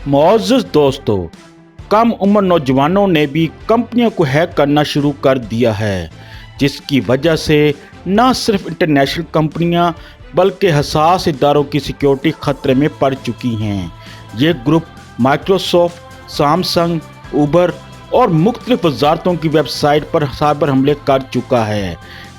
मुअज़्ज़ज़ दोस्तों, कम उम्र नौजवानों ने भी कंपनियों को हैक करना शुरू कर दिया है, जिसकी वजह से न सिर्फ इंटरनेशनल कंपनियां बल्कि हसास इदारों की सिक्योरिटी खतरे में पड़ चुकी हैं। ये ग्रुप माइक्रोसॉफ्ट, सैमसंग, उबर और मुख्तलिफ वजारतों की वेबसाइट पर साइबर हमले कर चुका है।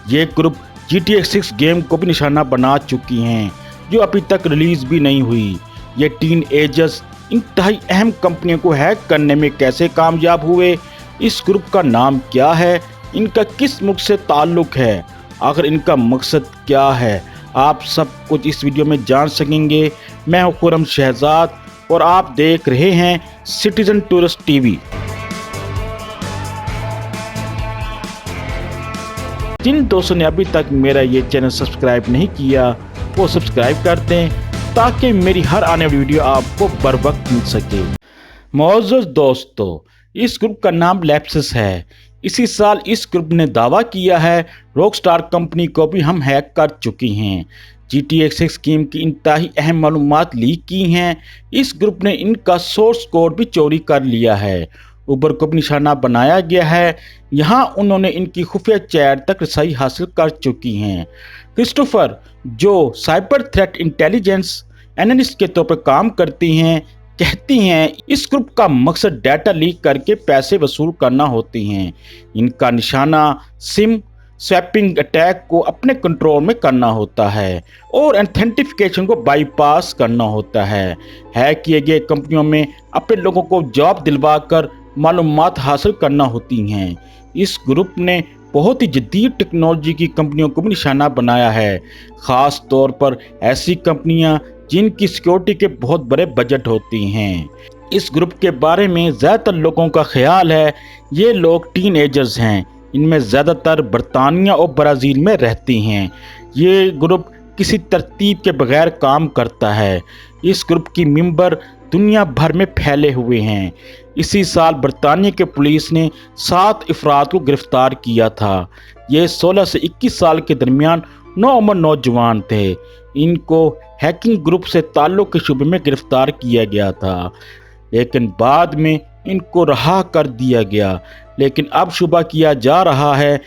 ये ग्रुप GTA 6 गेम को भी निशाना बना चुकी हैं, जो अभी तक रिलीज़ भी नहीं हुई। ये टीन एजर्स इंतहाई अहम कंपनियों को हैक करने में कैसे कामयाब हुए, इस ग्रुप का नाम क्या है, इनका किस मुल्क से ताल्लुक़ है, आखिर इनका मकसद क्या है, आप सब कुछ इस वीडियो में जान सकेंगे। मैं हूं खुर्रम शहजाद और आप देख रहे हैं सिटीजन टूरिस्ट टीवी। जिन दोस्तों ने अभी तक मेरा ये चैनल सब्सक्राइब नहीं किया वो सब्सक्राइब कर दें ताकि मेरी हर आने वाली वीडियो आपको बर वक्त मिल सके। मुअज़्ज़ज़ दोस्तों, इस ग्रुप का नाम लैप्सिस है। इसी साल इस ग्रुप ने दावा किया है रॉकस्टार कंपनी को भी हम हैक कर चुकी हैं। GTA 6 गेम की इंतहाई अहम मालूमात लीक की हैं। इस ग्रुप ने इनका सोर्स कोड भी चोरी कर लिया है। उबर को भी निशाना बनाया गया है। यहाँ उन्होंने इनकी खुफिया चैट तक रसाई हासिल कर चुकी हैं। क्रिस्टोफर, जो साइबर थ्रेट इंटेलिजेंस एनालिस्ट के तौर पर काम करती हैं, कहती हैं इस ग्रुप का मकसद डाटा लीक करके पैसे वसूल करना होती हैं। इनका निशाना सिम स्वैपिंग अटैक को अपने कंट्रोल में करना होता है और ऑथेंटिफिकेशन को बाईपास करना होता है। हैक किए गए कंपनियों में अपने लोगों को जॉब दिलवा कर मालूमात हासिल करना होती हैं। इस ग्रुप ने बहुत ही जदीद टेक्नोलॉजी की कंपनियों को भी निशाना बनाया है, ख़ास तौर पर ऐसी कंपनियां जिनकी सिक्योरिटी के बहुत बड़े बजट होती हैं। इस ग्रुप के बारे में ज़्यादातर लोगों का ख्याल है ये लोग टीन एजर्स हैं। इनमें ज़्यादातर बरतानिया और ब्राज़ील में रहती हैं। ये ग्रुप किसी तरतीब के बगैर काम करता है। इस ग्रुप की मेंबर दुनिया भर में फैले हुए हैं। इसी साल बरतानिया के पुलिस ने 7 अफराद को गिरफ्तार किया था। ये 16 से 21 साल के दरमियान नौउम्र नौजवान थे। इनको हैकिंग ग्रुप से ताल्लुक़ के शुबे में गिरफ्तार किया गया था, लेकिन बाद में इनको रहा कर दिया गया। लेकिन अब शुबा किया जा रहा है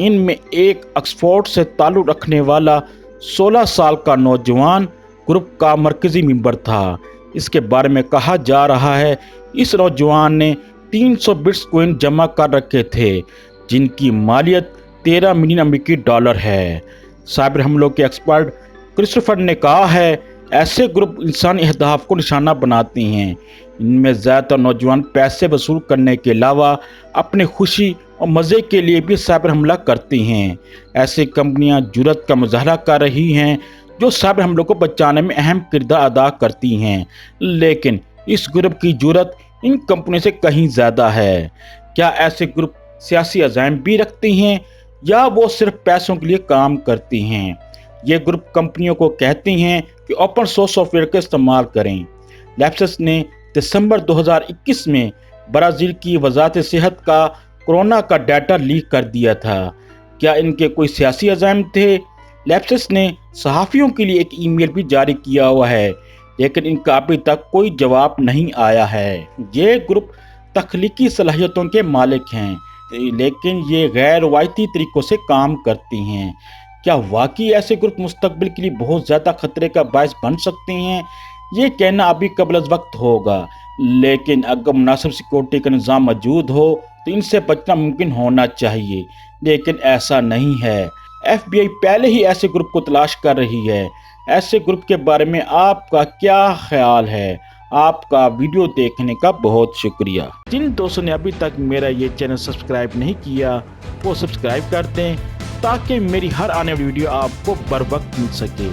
इनमें एक ऑक्सफोर्ड से ताल्लुक़ रखने वाला 16 साल का नौजवान ग्रुप का मरकज़ी मेंबर था। इसके बारे में कहा जा रहा है इस नौजवान ने 300 बिटकॉइन जमा कर रखे थे, जिनकी मालियत 13 मिलियन अमेरिकी डॉलर है। साइबर हमलों के एक्सपर्ट क्रिस्टोफर ने कहा है ऐसे ग्रुप इंसानी अहदाफ को निशाना बनाते हैं। इनमें ज़्यादातर नौजवान पैसे वसूल करने के अलावा अपने खुशी और मज़े के लिए भी साइबर हमला करती हैं। ऐसी कंपनियां जुर्रत का मुजाहरा कर रही हैं जो साइबर हमलों को बचाने में अहम किरदार अदा करती हैं, लेकिन इस ग्रुप की जुर्रत इन कंपनियों से कहीं ज़्यादा है। क्या ऐसे ग्रुप सियासी अज़ाइम भी रखती हैं या वो सिर्फ पैसों के लिए काम करती हैं? ये ग्रुप कंपनियों को कहती हैं कि ओपन सोर्स सॉफ्टवेयर का इस्तेमाल करें। लैप्सिस ने दिसंबर 2021 में ब्राज़ील की वज़ारत सेहत का कोरोना का डाटा लीक कर दिया था। क्या इनके कोई सियासी अज़ाइम थे? लैप्सिस ने सहाफ़ियों के लिए एक ईमेल भी जारी किया हुआ है, लेकिन इनका अभी तक कोई जवाब नहीं आया है। ये ग्रुप तख्लीकी सलाहियतों के मालिक हैं, लेकिन ये गैर रवायती तरीक़ों से काम करती हैं। क्या वाकई ऐसे ग्रुप मुस्तकबिल के लिए बहुत ज़्यादा खतरे का बायस बन सकते हैं? ये कहना अभी कबल अज़ वक्त होगा, लेकिन अगर मुनासिब सिक्योरिटी का निज़ाम मौजूद हो तो इनसे बचना मुमकिन होना चाहिए, लेकिन ऐसा नहीं है। FBI पहले ही ऐसे ग्रुप को तलाश कर रही है। ऐसे ग्रुप के बारे में आपका क्या ख्याल है? आपका वीडियो देखने का बहुत शुक्रिया। जिन दोस्तों ने अभी तक मेरा ये चैनल सब्सक्राइब नहीं किया वो सब्सक्राइब कर दें ताकि मेरी हर आने वाली वीडियो आपको बर वक्त मिल सके।